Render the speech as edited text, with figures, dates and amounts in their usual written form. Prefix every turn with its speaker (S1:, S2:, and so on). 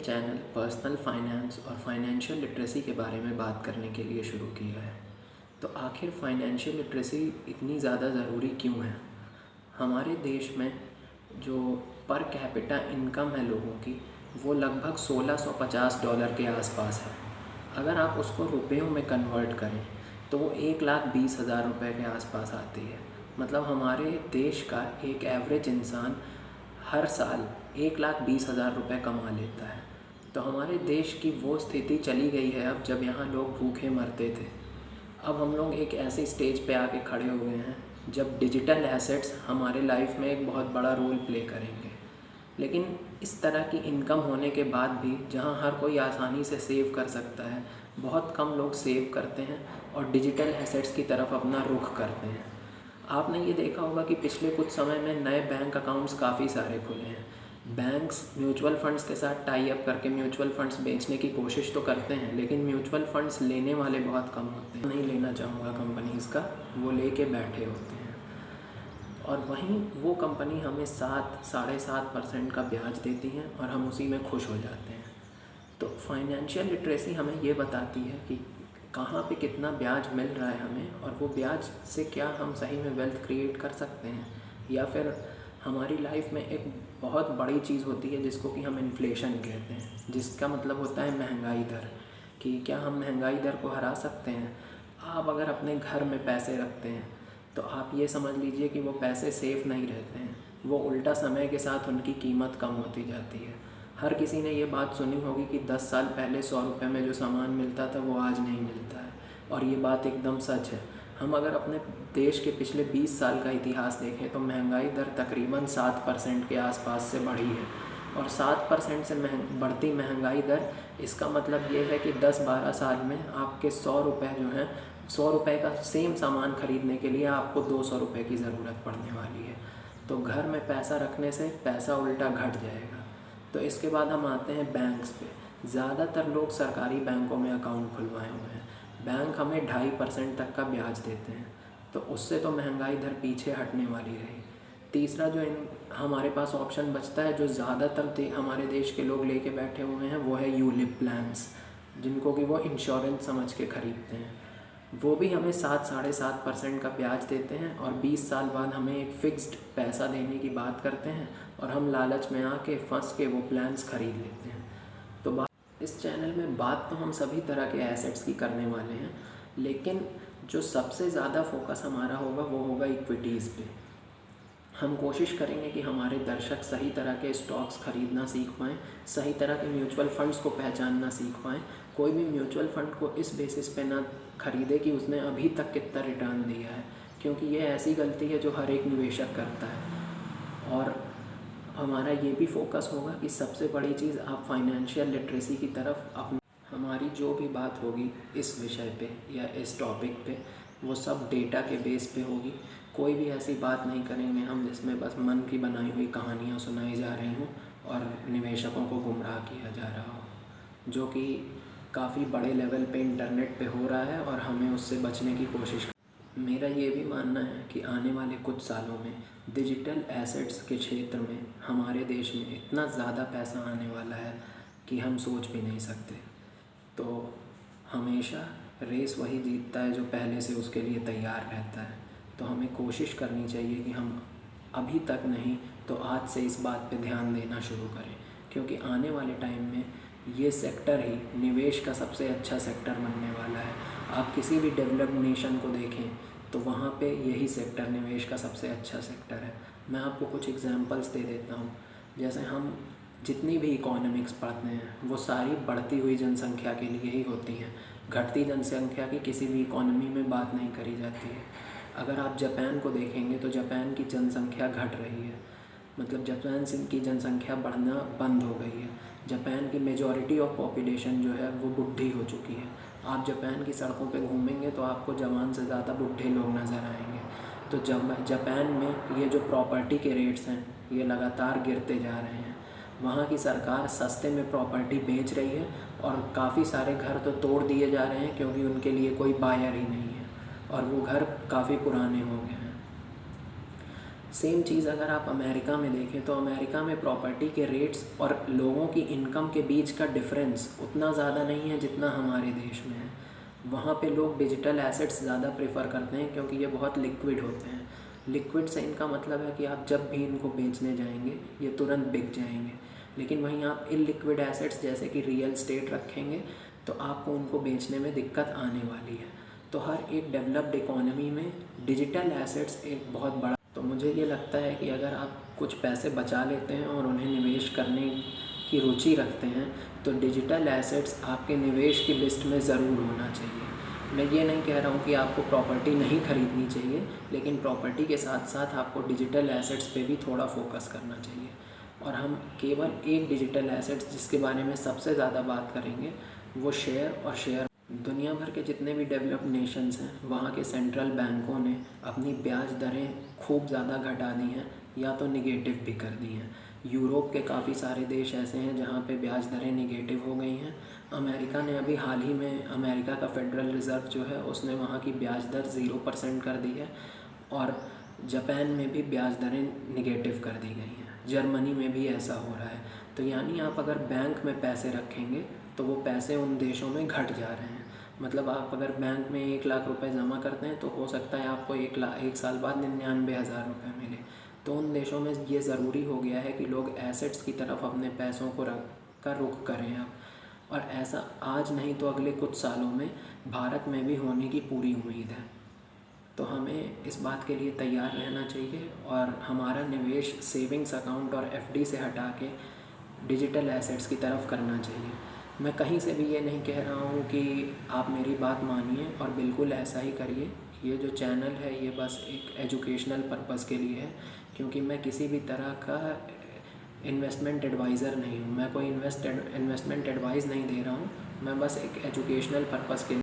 S1: Channel personal finance और financial literacy के बारे में बात करने के लिए शुरू किया है। तो आखिर फाइनेंशियल लिटरेसी इतनी ज़्यादा ज़रूरी क्यों है? हमारे देश में जो पर कैपिटा इनकम है लोगों की, वो लगभग $1650 के आसपास है। अगर आप उसको रुपयों में कन्वर्ट करें तो वो 1,20,000 रुपये के आसपास आती है। मतलब हमारे देश का एक एवरेज इंसान हर साल 1,20,000 रुपये कमा लेता है। तो हमारे देश की वो स्थिति चली गई है अब, जब यहाँ लोग भूखे मरते थे। अब हम लोग एक ऐसे स्टेज पे आके खड़े हो गए हैं जब डिजिटल एसेट्स हमारे लाइफ में एक बहुत बड़ा रोल प्ले करेंगे। लेकिन इस तरह की इनकम होने के बाद भी, जहाँ हर कोई आसानी से सेव कर सकता है, बहुत कम लोग सेव करते हैं और डिजिटल एसेट्स की तरफ अपना रुख करते हैं। आपने ये देखा होगा कि पिछले कुछ समय में नए बैंक अकाउंट्स काफ़ी सारे खुले हैं। बैंक्स म्यूचुअल फ़ंड्स के साथ टाई अप करके म्यूचुअल फ़ंड्स बेचने की कोशिश तो करते हैं, लेकिन म्यूचुअल फ़ंड्स लेने वाले बहुत कम होते हैं। नहीं लेना चाहूँगा कंपनीज़ का, वो लेके बैठे होते हैं और वहीं वो कंपनी हमें 7-7.5% का ब्याज देती है और हम उसी में खुश हो जाते हैं। तो फाइनेंशियल लिटरेसी हमें ये बताती है कि कहाँ पे कितना ब्याज मिल रहा है हमें, और वो ब्याज से क्या हम सही में वेल्थ क्रिएट कर सकते हैं, या फिर हमारी लाइफ में एक बहुत बड़ी चीज़ होती है जिसको कि हम इन्फ्लेशन कहते हैं, जिसका मतलब होता है महंगाई दर, कि क्या हम महंगाई दर को हरा सकते हैं। आप अगर अपने घर में पैसे रखते हैं तो आप ये समझ लीजिए कि वो पैसे सेफ़ नहीं रहते हैं, वो उल्टा समय के साथ उनकी कीमत कम होती जाती है। हर किसी ने ये बात सुनी होगी कि 10 साल पहले 100 रुपये में जो सामान मिलता था वो आज नहीं मिलता है, और ये बात एकदम सच है। हम अगर अपने देश के पिछले 20 साल का इतिहास देखें तो महंगाई दर तकरीबन 7% के आसपास से बढ़ी है, और 7% से बढ़ती महंगाई दर, इसका मतलब ये है कि 10-12 साल में आपके 100 रुपये जो हैं, 100 रुपये का सेम सामान ख़रीदने के लिए आपको 200 रुपये की ज़रूरत पड़ने वाली है। तो घर में पैसा रखने से पैसा उल्टा घट जाएगा। तो इसके बाद हम आते हैं बैंक्स पे। ज़्यादातर लोग सरकारी बैंकों में अकाउंट खुलवाए हुए हैं। बैंक हमें 2.5% तक का ब्याज देते हैं, तो उससे तो महंगाई दर पीछे हटने वाली रही। तीसरा जो हमारे पास ऑप्शन बचता है, जो ज़्यादातर हमारे देश के लोग लेके बैठे हुए हैं, वो है यूलिप प्लान्स, जिनको कि वो इंश्योरेंस समझ के ख़रीदते हैं। वो भी हमें 7-7.5% का ब्याज देते हैं और 20 साल बाद हमें एक फ़िक्स्ड पैसा देने की बात करते हैं, और हम लालच में आके फंस के वो प्लान्स ख़रीद लेते हैं। तो इस चैनल में बात तो हम सभी तरह के एसेट्स की करने वाले हैं, लेकिन जो सबसे ज़्यादा फोकस हमारा होगा वो होगा इक्विटीज़ पे। हम कोशिश करेंगे कि हमारे दर्शक सही तरह के स्टॉक्स ख़रीदना सीख पाएँ, सही तरह के म्यूचुअल फ़ंड्स को पहचानना सीख पाएँ। कोई भी म्यूचुअल फ़ंड को इस बेसिस पे ना ख़रीदे कि उसने अभी तक कितना रिटर्न दिया है, क्योंकि ये ऐसी गलती है जो हर एक निवेशक करता है। और हमारा ये भी फोकस होगा कि सबसे बड़ी चीज़, आप फाइनेंशियल लिटरेसी की तरफ हमारी जो भी बात होगी इस विषय पे या इस टॉपिक पे, वो सब डेटा के बेस पे होगी। कोई भी ऐसी बात नहीं करेंगे हम जिसमें बस मन की बनाई हुई कहानियाँ सुनाई जा रही हों और निवेशकों को गुमराह किया जा रहा हो, जो कि काफ़ी बड़े लेवल पे इंटरनेट पे हो रहा है, और हमें उससे बचने की कोशिश। मेरा ये भी मानना है कि आने वाले कुछ सालों में डिजिटल एसेट्स के क्षेत्र में हमारे देश में इतना ज़्यादा पैसा आने वाला है कि हम सोच भी नहीं सकते। तो हमेशा रेस वही जीतता है जो पहले से उसके लिए तैयार रहता है। तो हमें कोशिश करनी चाहिए कि हम अभी तक नहीं तो आज से इस बात पे ध्यान देना शुरू करें, क्योंकि आने वाले टाइम में ये सेक्टर ही निवेश का सबसे अच्छा सेक्टर बनने वाला है। आप किसी भी डेवलप्ड नेशन को देखें तो वहाँ पे यही सेक्टर निवेश का सबसे अच्छा सेक्टर है। मैं आपको कुछ एग्जांपल्स दे देता हूँ। जैसे हम जितनी भी इकोनॉमिक्स पढ़ते हैं वो सारी बढ़ती हुई जनसंख्या के लिए ही होती हैं। घटती जनसंख्या की किसी भी इकोनॉमी में बात नहीं करी जाती है। अगर आप जापान को देखेंगे तो जापान की जनसंख्या घट रही है, मतलब जापान की जनसंख्या बढ़ना बंद हो गई है। जापान की मेजॉरिटी ऑफ पॉपुलेशन जो है वो बुढ़ी हो चुकी है। आप जापान की सड़कों पे घूमेंगे तो आपको जवान से ज़्यादा बुढ़े लोग नज़र आएंगे। तो जापान में ये जो प्रॉपर्टी के रेट्स हैं ये लगातार गिरते जा रहे हैं। वहाँ की सरकार सस्ते में प्रॉपर्टी बेच रही है, और काफ़ी सारे घर तो तोड़ दिए जा रहे हैं क्योंकि उनके लिए कोई बायर ही नहीं है, और वो घर काफ़ी पुराने हो गए हैं। सेम चीज़ अगर आप अमेरिका में देखें तो अमेरिका में प्रॉपर्टी के रेट्स और लोगों की इनकम के बीच का डिफरेंस उतना ज़्यादा नहीं है जितना हमारे देश में है। वहाँ पे लोग डिजिटल एसेट्स ज़्यादा प्रेफर करते हैं क्योंकि ये बहुत लिक्विड होते हैं। लिक्विड से इनका मतलब है कि आप जब भी इनको बेचने जाएंगे ये तुरंत बिक जाएंगे। लेकिन वहीं आप इलिक्विड एसेट्स जैसे कि रियल स्टेट रखेंगे तो आपको उनको बेचने में दिक्कत आने वाली है। तो हर एक डेवलप्ड इकोनॉमी में डिजिटल एसेट्स एक बहुत बड़ा, तो मुझे ये लगता है कि अगर आप कुछ पैसे बचा लेते हैं और उन्हें निवेश करने की रुचि रखते हैं तो डिजिटल एसेट्स आपके निवेश की लिस्ट में ज़रूर होना चाहिए। मैं ये नहीं कह रहा हूँ कि आपको प्रॉपर्टी नहीं ख़रीदनी चाहिए, लेकिन प्रॉपर्टी के साथ साथ आपको डिजिटल एसेट्स पे भी थोड़ा फोकस करना चाहिए। और हम केवल एक डिजिटल एसेट्स जिसके बारे में सबसे ज़्यादा बात करेंगे वो शेयर और शेयर। दुनिया भर के जितने भी डेवलप्ड नेशंस हैं वहाँ के सेंट्रल बैंकों ने अपनी ब्याज दरें खूब ज़्यादा घटा दी हैं या तो निगेटिव भी कर दी हैं। यूरोप के काफ़ी सारे देश ऐसे हैं जहाँ पे ब्याज दरें निगेटिव हो गई हैं। अमेरिका ने अभी हाल ही में, अमेरिका का फेडरल रिज़र्व जो है उसने वहाँ की ब्याज दर 0% कर दी है। और जापान में भी ब्याज दरें निगेटिव कर दी गई हैं। जर्मनी में भी ऐसा हो रहा है। तो यानी आप अगर बैंक में पैसे रखेंगे तो वो पैसे उन देशों में घट जा रहे हैं। मतलब आप अगर बैंक में 1 लाख रुपए जमा करते हैं तो हो सकता है आपको 1 साल बाद 99,000 रुपये मिले। तो उन देशों में ये ज़रूरी हो गया है कि लोग एसेट्स की तरफ अपने पैसों को रख कर रुख करें अब। और ऐसा आज नहीं तो अगले कुछ सालों में भारत में भी होने की पूरी उम्मीद है। तो हमें इस बात के लिए तैयार रहना चाहिए और हमारा निवेश सेविंग्स अकाउंट और एफडी से हटा के डिजिटल एसेट्स की तरफ करना चाहिए। मैं कहीं से भी ये नहीं कह रहा हूँ कि आप मेरी बात मानिए और बिल्कुल ऐसा ही करिए। ये जो चैनल है ये बस एक एजुकेशनल पर्पस के लिए है, क्योंकि मैं किसी भी तरह का इन्वेस्टमेंट एडवाइज़र नहीं हूँ। मैं कोई इन्वेस्टमेंट एडवाइस नहीं दे रहा हूँ। मैं बस एक एजुकेशनल पर्पस के